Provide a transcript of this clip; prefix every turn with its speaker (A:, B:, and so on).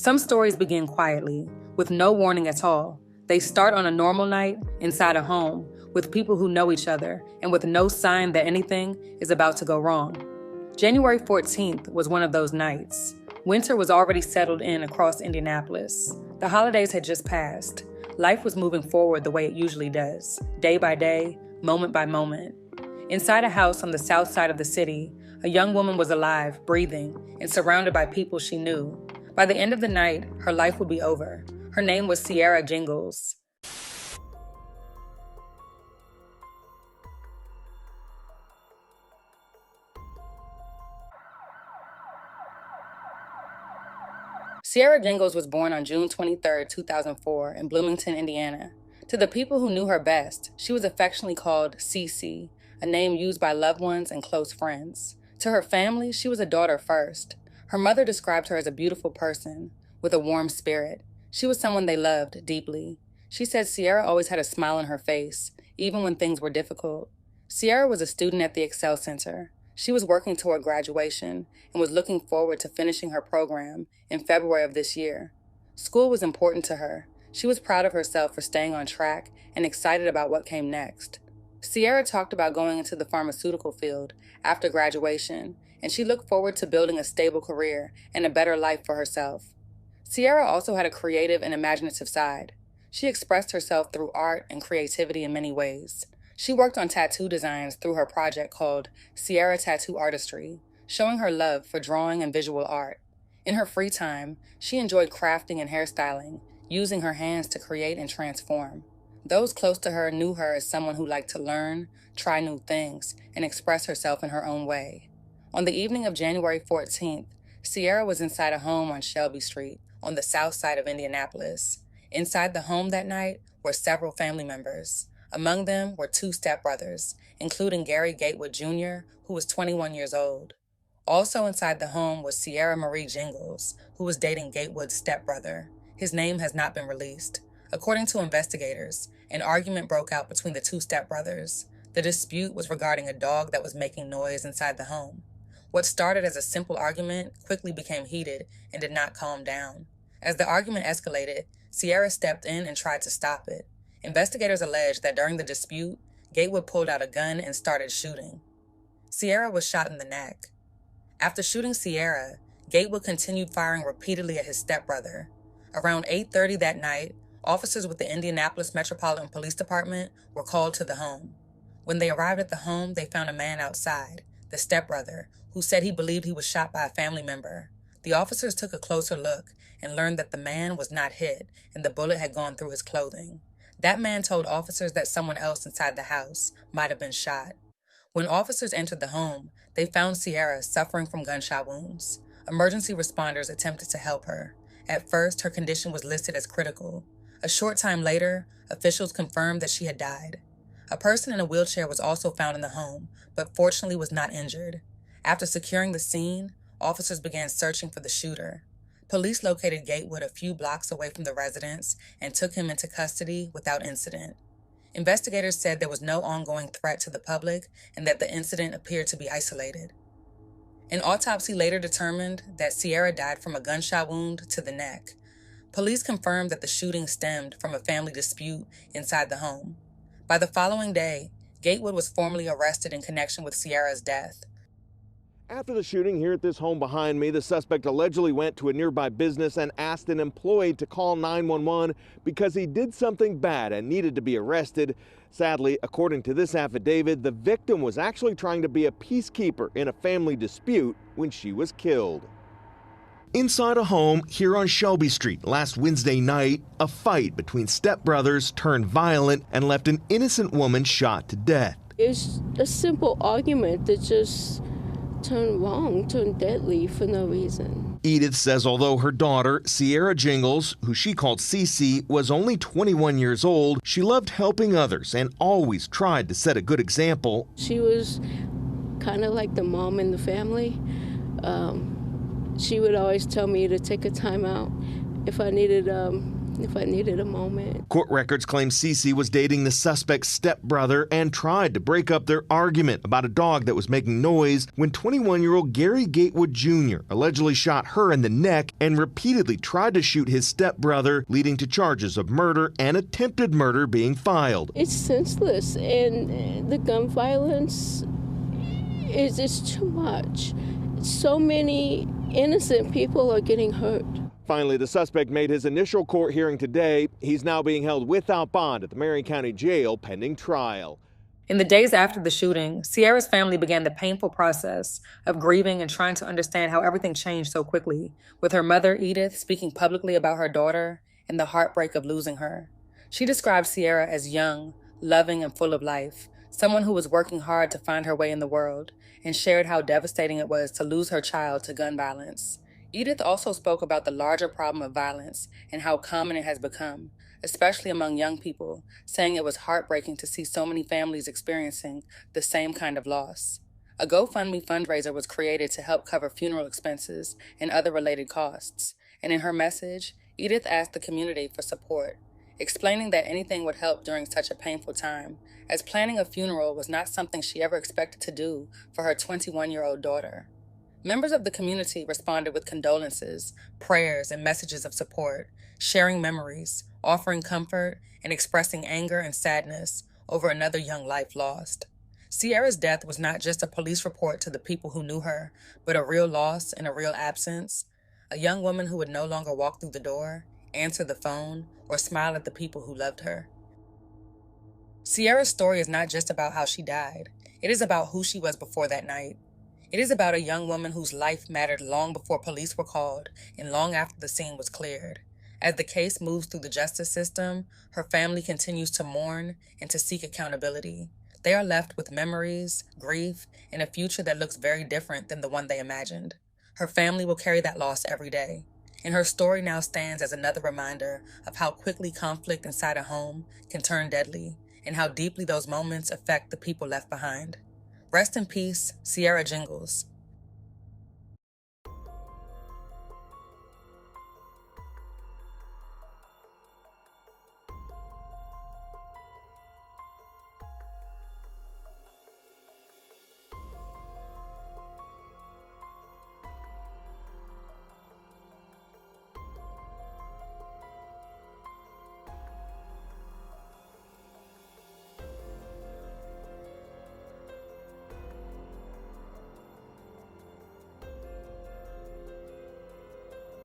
A: Some stories begin quietly, with no warning at all. They start on a normal night inside a home with people who know each other and with no sign that anything is about to go wrong. January 14th was one of those nights. Winter was already settled in across Indianapolis. The holidays had just passed. Life was moving forward the way it usually does, day by day, moment by moment. Inside a house on the south side of the city, a young woman was alive, breathing, and surrounded by people she knew. By the end of the night, her life would be over. Her name was Sierra Jingles. Sierra Jingles was born on June 23, 2004, in Bloomington, Indiana. To the people who knew her best, she was affectionately called Cece, a name used by loved ones and close friends. To her family, she was a daughter first. Her mother described her as a beautiful person, with a warm spirit. She was someone they loved deeply. She said Sierra always had a smile on her face, even when things were difficult. Sierra was a student at the Excel Center. She was working toward graduation and was looking forward to finishing her program in February of this year. School was important to her. She was proud of herself for staying on track and excited about what came next. Sierra talked about going into the pharmaceutical field after graduation, and she looked forward to building a stable career and a better life for herself. Sierra also had a creative and imaginative side. She expressed herself through art and creativity in many ways. She worked on tattoo designs through her project called Sierra Tattoo Artistry, showing her love for drawing and visual art. In her free time, she enjoyed crafting and hairstyling, using her hands to create and transform. Those close to her knew her as someone who liked to learn, try new things, and express herself in her own way. On the evening of January 14th, Sierra was inside a home on Shelby Street, on the south side of Indianapolis. Inside the home that night were several family members. Among them were two stepbrothers, including Gary Gatewood Jr., who was 21 years old. Also inside the home was Sierra Marie Jingles, who was dating Gatewood's stepbrother. His name has not been released. According to investigators, an argument broke out between the two stepbrothers. The dispute was regarding a dog that was making noise inside the home. What started as a simple argument quickly became heated and did not calm down. As the argument escalated, Sierra stepped in and tried to stop it. Investigators alleged that during the dispute, Gatewood pulled out a gun and started shooting. Sierra was shot in the neck. After shooting Sierra, Gatewood continued firing repeatedly at his stepbrother. Around 8:30 that night, officers with the Indianapolis Metropolitan Police Department were called to the home. When they arrived at the home, they found a man outside, the stepbrother, who said he believed he was shot by a family member. The officers took a closer look and learned that the man was not hit and the bullet had gone through his clothing. That man told officers that someone else inside the house might have been shot. When officers entered the home, they found Sierra suffering from gunshot wounds. Emergency responders attempted to help her. At first, her condition was listed as critical. A short time later, officials confirmed that she had died. A person in a wheelchair was also found in the home, but fortunately was not injured. After securing the scene, officers began searching for the shooter. Police located Gatewood a few blocks away from the residence and took him into custody without incident. Investigators said there was no ongoing threat to the public and that the incident appeared to be isolated. An autopsy later determined that Sierra died from a gunshot wound to the neck. Police confirmed that the shooting stemmed from a family dispute inside the home. By the following day, Gatewood was formally arrested in connection with Sierra's death.
B: After the shooting here at this home behind me, the suspect allegedly went to a nearby business and asked an employee to call 911 because he did something bad and needed to be arrested. Sadly, according to this affidavit, the victim was actually trying to be a peacekeeper in a family dispute when she was killed. Inside a home here on Shelby Street last Wednesday night, a fight between stepbrothers turned violent and left an innocent woman shot to death.
C: It's a simple argument that just turned deadly for no reason.
B: Edith says although her daughter, Sierra Jingles, who she called Cece, was only 21 years old, she loved helping others and always tried to set a good example.
C: She was kind of like the mom in the family. She would always tell me to take a time out if I needed if I needed a moment.
B: Court records claim Cece was dating the suspect's stepbrother and tried to break up their argument about a dog that was making noise when 21-year-old Gary Gatewood Jr. allegedly shot her in the neck and repeatedly tried to shoot his stepbrother, leading to charges of murder and attempted murder being filed.
C: It's senseless, and the gun violence is just too much. So many innocent people are getting hurt.
B: Finally, the suspect made his initial court hearing today. He's now being held without bond at the Marion County Jail pending trial.
A: In the days after the shooting, Sierra's family began the painful process of grieving and trying to understand how everything changed so quickly, with her mother, Edith, speaking publicly about her daughter and the heartbreak of losing her. She described Sierra as young, loving, and full of life, someone who was working hard to find her way in the world, and shared how devastating it was to lose her child to gun violence. Edith also spoke about the larger problem of violence and how common it has become, especially among young people, saying it was heartbreaking to see so many families experiencing the same kind of loss. A GoFundMe fundraiser was created to help cover funeral expenses and other related costs, and in her message, Edith asked the community for support, explaining that anything would help during such a painful time, as planning a funeral was not something she ever expected to do for her 21-year-old daughter. Members of the community responded with condolences, prayers, and messages of support, sharing memories, offering comfort, and expressing anger and sadness over another young life lost. Sierra's death was not just a police report to the people who knew her, but a real loss and a real absence, a young woman who would no longer walk through the door, answer the phone, or smile at the people who loved her. Sierra's story is not just about how she died. It is about who she was before that night. It is about a young woman whose life mattered long before police were called and long after the scene was cleared. As the case moves through the justice system, her family continues to mourn and to seek accountability. They are left with memories, grief, and a future that looks very different than the one they imagined. Her family will carry that loss every day, and her story now stands as another reminder of how quickly conflict inside a home can turn deadly, and how deeply those moments affect the people left behind. Rest in peace, Sierra Jingles.